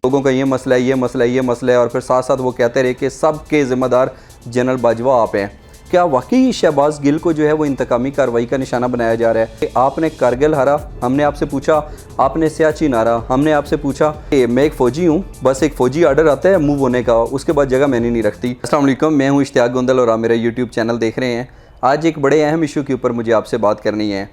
लोगों का ये मसला है, ये मसला है, ये मसला है, और फिर साथ साथ वो कहते रहे कि सब के ज़िम्मेदार जनरल बाजवा आप हैं। क्या वाकई शहबाज गिल को जो है वो इंतकामी कार्रवाई का निशाना बनाया जा रहा है? आपने कारगिल हारा, हमने आपसे पूछा। आपने सियाचिन हारा, हमने आपसे पूछा। मैं एक फ़ौजी हूँ, बस एक फ़ौजी आर्डर आता है मूव होने का, उसके बाद जगह मैंने नहीं रखती। अस्सलाम वालेकुम, मैं हूँ इश्तियाक गुंदल और आप मेरा यूट्यूब चैनल देख रहे हैं। आज एक बड़े अहम इशू के ऊपर मुझे आपसे बात करनी है।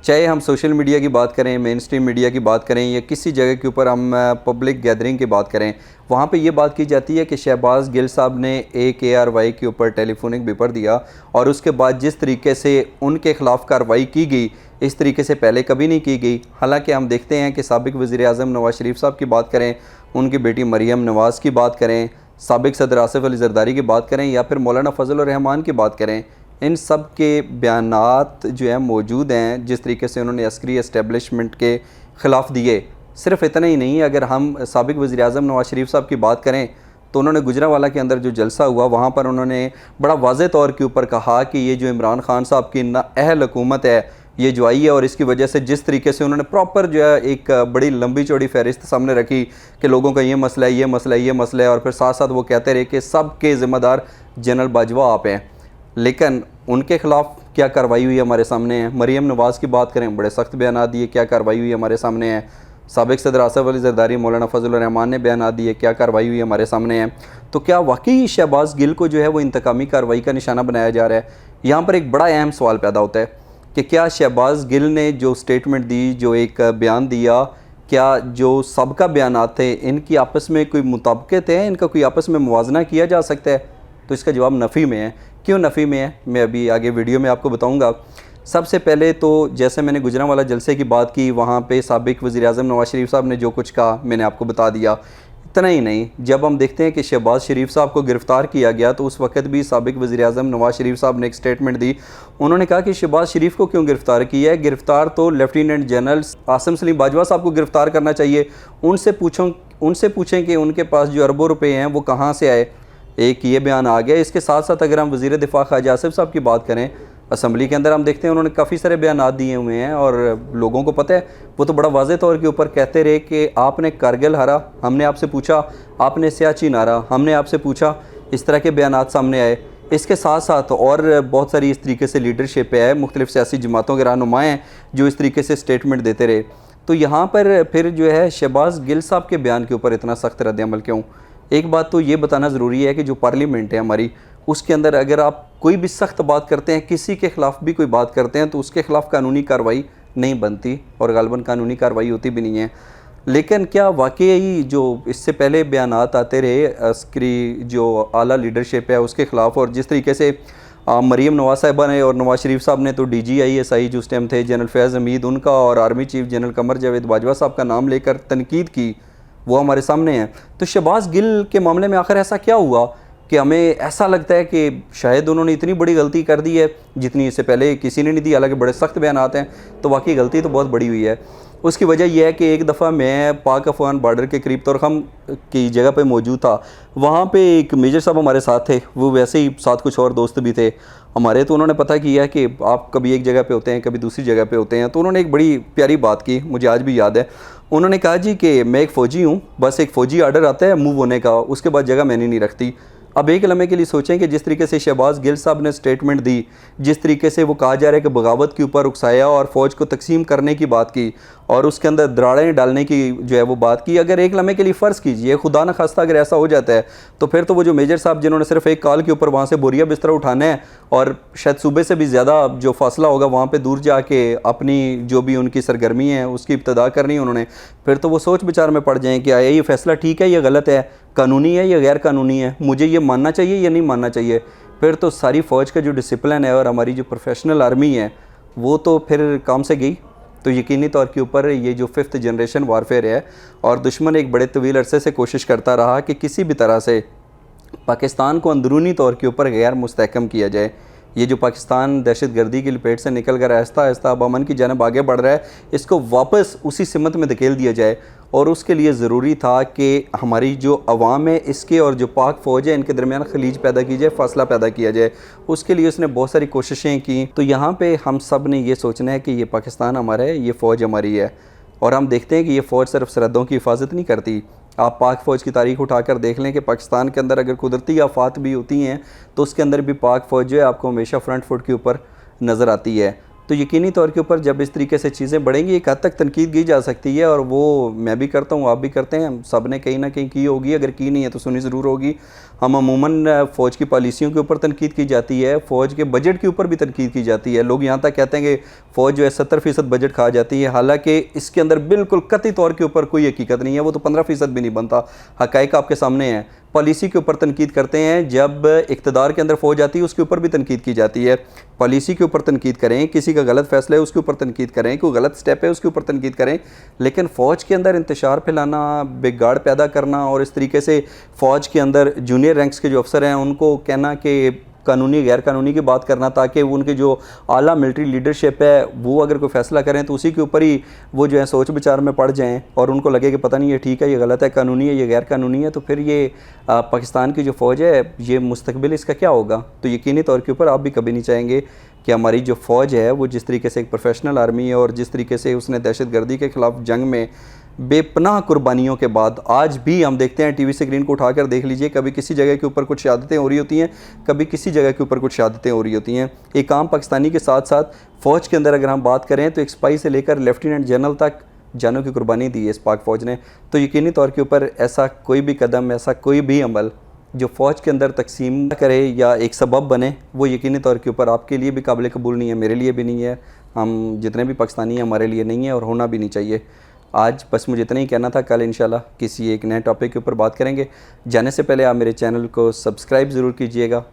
चाहे हम सोशल मीडिया की बात करें, मेन स्ट्रीम मीडिया की बात करें, या किसी जगह के ऊपर हम पब्लिक गैदरिंग की बात करें, वहाँ पे ये बात की जाती है कि शहबाज गिल साहब ने AKRY के ऊपर टेलीफोनिक पेपर दिया और उसके बाद जिस तरीके से उनके ख़िलाफ़ कार्रवाई की गई, इस तरीके से पहले कभी नहीं की गई। हालांकि हम देखते हैं कि साबिक़ वज़ीर-ए-आज़म नवाज़ शरीफ साहब की बात करें, उनकी बेटी मरियम नवाज़ की बात करें, साबिक़ सदर आसिफ अली ज़रदारी की बात करें, या फिर मौलाना फजल रहमान की बात करें, इन सब के बयानात जो है मौजूद हैं। जिस तरीके से उन्होंने अस्करी एस्टेब्लिशमेंट के ख़िलाफ़ दिए, सिर्फ इतना ही नहीं, अगर हम साबिक़ वज़ीर-ए-आज़म नवाज़ शरीफ साहब की बात करें तो उन्होंने गुजरांवाला के अंदर जो जलसा हुआ, वहाँ पर उन्होंने बड़ा वाज़े तौर के ऊपर कहा कि ये जो इमरान खान साहब की नाअहल हुकूमत है, ये जो आई है, और इसकी वजह से जिस तरीके से उन्होंने प्रॉपर जो है एक बड़ी लंबी चौड़ी फहरिस्त सामने रखी कि लोगों का ये मसला है, ये मसला है, ये मसला है, और फिर साथ साथ वो कहते रहे कि सब के ज़िम्मेदार जनरल बाजवा आप हैं। लेकिन उनके ख़िलाफ़ क्या कार्रवाई हुई हमारे सामने है। मरियम नवाज़ की बात करें, बड़े सख्त बयान दिए, क्या कार्रवाई हुई हमारे सामने है। साबिक़ सदर आसिफ अली ज़रदारी, मौलाना फजल रहमान ने बयान दिए, क्या कार्रवाई हुई हमारे सामने है। तो क्या वाकई शहबाज गिल को जो है वो इंतकामी कार्रवाई का निशाना बनाया जा रहा है? यहाँ पर एक बड़ा अहम सवाल पैदा होता है कि क्या शहबाज गिल ने जो स्टेटमेंट दी, जो एक बयान दिया, क्या जो सबका बयानात थे इनकी आपस में कोई मुताबिकत है, इनका कोई आपस में मुवाजना किया जा सकता है? तो इसका जवाब नफ़ी में है। क्यों नफ़ी में है, मैं अभी आगे वीडियो में आपको बताऊंगा। सबसे पहले तो जैसे मैंने गुजरांवाला जलसे की बात की, वहाँ पे साबिक़ वज़ीर-ए-आज़म नवाज़ शरीफ साहब ने जो कुछ कहा मैंने आपको बता दिया। इतना ही नहीं, जब हम देखते हैं कि शहबाज शरीफ साहब को गिरफ़्तार किया गया तो उस वक्त भी साबिक़ वज़ीर-ए-आज़म नवाज़ शरीफ साहब ने एक स्टेटमेंट दी। उन्होंने कहा कि शहबाज शरीफ को क्यों गिरफ़्तार किया है, गिरफ़्तार तो लेफ्टिनेंट जनरल आसिम सलीम बाजवा साहब को गिरफ़्तार करना चाहिए। उनसे पूछें कि उनके पास जो अरबों रुपये हैं वो कहाँ से आए। एक ये बयान आ गया। इसके साथ साथ अगर हम वज़ीर दिफ़ा ख्वाजा आसिफ साहब की बात करें, असम्बली के अंदर हम देखते हैं उन्होंने काफ़ी सारे बयान दिए हुए हैं और लोगों को पता है, वो तो बड़ा वाज़े तौर के ऊपर कहते रहे कि आपने कारगिल हारा, हमने आपसे पूछा। आपने सियाचिन हारा, हमने आपसे पूछा। इस तरह के बयान सामने आए। इसके साथ साथ और बहुत सारी इस तरीके से लीडरशिप है, मुख्तलिफ़ सियासी जमातों के रहनुमा हैं जो इस तरीके से स्टेटमेंट देते रहे। तो यहाँ पर फिर जो है शहबाज गिल साहब के बयान के ऊपर इतना सख्त रद्द-ए-अमल क्यों? एक बात तो ये बताना ज़रूरी है कि जो पार्लियामेंट है हमारी, उसके अंदर अगर आप कोई भी सख्त बात करते हैं, किसी के ख़िलाफ़ भी कोई बात करते हैं, तो उसके ख़िलाफ़ कानूनी कार्रवाई नहीं बनती और ग़ालिबन कानूनी कार्रवाई होती भी नहीं है। लेकिन क्या वाकई जो इससे पहले बयानात आते रहे अस्करी जो आला लीडरशिप है उसके ख़िलाफ़, और जिस तरीके से मरियम नवाज़ साहिबा ने और नवाज़ शरीफ साहब ने तो DGISI जो उस टाइम थे जनरल फैज़ हमीद, उनका और army chief general Qamar Javed Bajwa साहब का नाम लेकर तनकीद की, वो हमारे सामने है। तो शहबाज गिल के मामले में आखिर ऐसा क्या हुआ कि हमें ऐसा लगता है कि शायद उन्होंने इतनी बड़ी गलती कर दी है जितनी इससे पहले किसी ने नहीं दी। हालांकि बड़े सख्त बयान आते हैं, तो वाकई गलती तो बहुत बड़ी हुई है। उसकी वजह यह है कि एक दफ़ा मैं पाक अफ़गान बॉर्डर के करीब तोरखम की जगह पे मौजूद था। वहाँ पे एक मेजर साहब हमारे साथ थे, वो वैसे ही साथ कुछ और दोस्त भी थे हमारे। तो उन्होंने पता किया कि आप कभी एक जगह पे होते हैं, कभी दूसरी जगह पे होते हैं। तो उन्होंने एक बड़ी प्यारी बात की, मुझे आज भी याद है। उन्होंने कहा जी कि मैं एक फ़ौजी हूँ, बस एक फ़ौजी आर्डर आता है मूव होने का, उसके बाद जगह मैंने नहीं रखती। अब एक लम्हे के लिए सोचें कि जिस तरीके से शहबाज गिल साहब ने स्टेटमेंट दी, जिस तरीके से वो कहा जा रहा है कि बगावत के ऊपर उकसाया और फ़ौज को तकसीम करने की बात की और उसके अंदर दरारें डालने की जो है वो बात की। अगर एक लम्हे के लिए फ़र्ज़ कीजिए, खुदा न खास्ता अगर ऐसा हो जाता है, तो फिर तो वो जो मेजर साहब जिन्होंने सिर्फ एक कॉल के ऊपर वहाँ से बोरिया बिस्तर उठाना है और शायद सूबे से भी ज़्यादा जो फासला होगा वहाँ पर दूर जाके अपनी जो भी उनकी सरगर्मी है उसकी इब्तदा करनी है उन्होंने, फिर तो वो सोच विचार में पड़ जाएँ कि आया ये फ़ैसला ठीक है या गलत है, कानूनी है या गैर कानूनी है, मुझे ये मानना चाहिए या नहीं मानना चाहिए। फिर तो सारी फ़ौज का जो डिसिप्लिन है और हमारी जो प्रोफेशनल आर्मी है वो तो फिर काम से गई। तो यकीनी तौर के ऊपर ये जो 5th जनरेशन वारफेयर है और दुश्मन एक बड़े तवील अरसे से कोशिश करता रहा कि किसी भी तरह से पाकिस्तान को अंदरूनी तौर के ऊपर गैर मुस्तहकम किया जाए। ये जो पाकिस्तान दहशतगर्दी की लपेट से निकल कर आहिस्ता आहिस्ता अब अमन की जानब आगे बढ़ रहा है, इसको वापस उसी सिमत में धकेल दिया जाए। और उसके लिए ज़रूरी था कि हमारी जो अवाम है इसके और जो पाक फ़ौज है इनके दरमियान खलीज पैदा की जाए, फासला पैदा किया जाए। उसके लिए उसने बहुत सारी कोशिशें की। तो यहाँ पे हम सब ने ये सोचना है कि ये पाकिस्तान हमारा है, ये फ़ौज हमारी है। और हम देखते हैं कि ये फ़ौज सिर्फ सरहदों की हिफाजत नहीं करती, आप पाक फ़ौज की तारीख उठाकर देख लें कि पाकिस्तान के अंदर अगर कुदरती आफात भी होती हैं तो उसके अंदर भी पाक फ़ौज जो है आपको हमेशा फ्रंट फुट के ऊपर नज़र आती है। तो यकीनी तौर के ऊपर जब इस तरीके से चीज़ें बढ़ेंगी एक हद तक तनकीद की जा सकती है, और वो मैं भी करता हूँ, आप भी करते हैं, सब ने कहीं ना कहीं की होगी, अगर की नहीं है तो सुनी ज़रूर होगी। हम अमूमन फ़ौज की पॉलिसियों के ऊपर तनकीद की जाती है, फ़ौज के बजट के ऊपर भी तनकीद की जाती है। लोग यहाँ तक कहते हैं कि फ़ौज जो है 70% बजट खा जाती है, हालांकि इसके अंदर बिल्कुल कतई तौर के ऊपर कोई हकीकत नहीं है, वो तो 15% भी नहीं बनता। हक़ाइक़ आपके सामने हैं। पॉलिसी के ऊपर तनकीद करते हैं, जब इक़्तिदार के अंदर फ़ौज आती है उसके ऊपर भी तनकीद की जाती है। पॉलिसी के ऊपर तनकीद करें, किसी का गलत फ़ैसला है उसके ऊपर तनकीद करें, कोई गलत स्टेप है उसके ऊपर तनकीद करें, लेकिन फ़ौज के अंदर इंतशार फैलाना, बिगाड़ पैदा करना और इस तरीके से फ़ौज के अंदर जूनियर रैंक्स के जो अफसर हैं उनको कहना कि कानूनी गैर कानूनी की बात करना, ताकि उनके जो आला मिलिट्री लीडरशिप है वो अगर कोई फ़ैसला करें तो उसी के ऊपर ही वो जो है सोच विचार में पड़ जाएं और उनको लगे कि पता नहीं ये ठीक है, ये गलत है, कानूनी है, ये गैर कानूनी है, तो फिर ये पाकिस्तान की जो फ़ौज है ये मुस्तकबिल इसका क्या होगा। तो यकीनी तौर के ऊपर आप भी कभी नहीं चाहेंगे कि हमारी जो फ़ौज है वो जिस तरीके से एक प्रोफेशनल आर्मी है और जिस तरीके से उसने दहशतगर्दी के ख़िलाफ़ जंग में बेपनाह कुर्बानियों के बाद आज भी हम देखते हैं, टीवी स्क्रीन को उठाकर देख लीजिए, कभी किसी जगह के ऊपर कुछ शहादतें हो रही होती हैं, कभी किसी जगह के ऊपर कुछ शहादतें हो रही होती हैं। एक आम पाकिस्तानी के साथ साथ फ़ौज के अंदर अगर हम बात करें तो एक सिपाही से लेकर लेफ्टिनेंट जनरल तक जानों की कुर्बानी दी है इस पाक फ़ौज ने। तो यकीनी तौर के ऊपर ऐसा कोई भी कदम, ऐसा कोई भी अमल जो फ़ौज के अंदर तकसीम करे या एक सबब बने, वो यकीनी तौर के ऊपर आपके लिए भी काबिल कबूल नहीं है, मेरे लिए भी नहीं है, हम जितने भी पाकिस्तानी हैं हमारे लिए नहीं है और होना भी नहीं चाहिए। आज बस मुझे इतना ही कहना था, कल इंशाल्लाह किसी एक नए टॉपिक के ऊपर बात करेंगे। जाने से पहले आप मेरे चैनल को सब्सक्राइब ज़रूर कीजिएगा।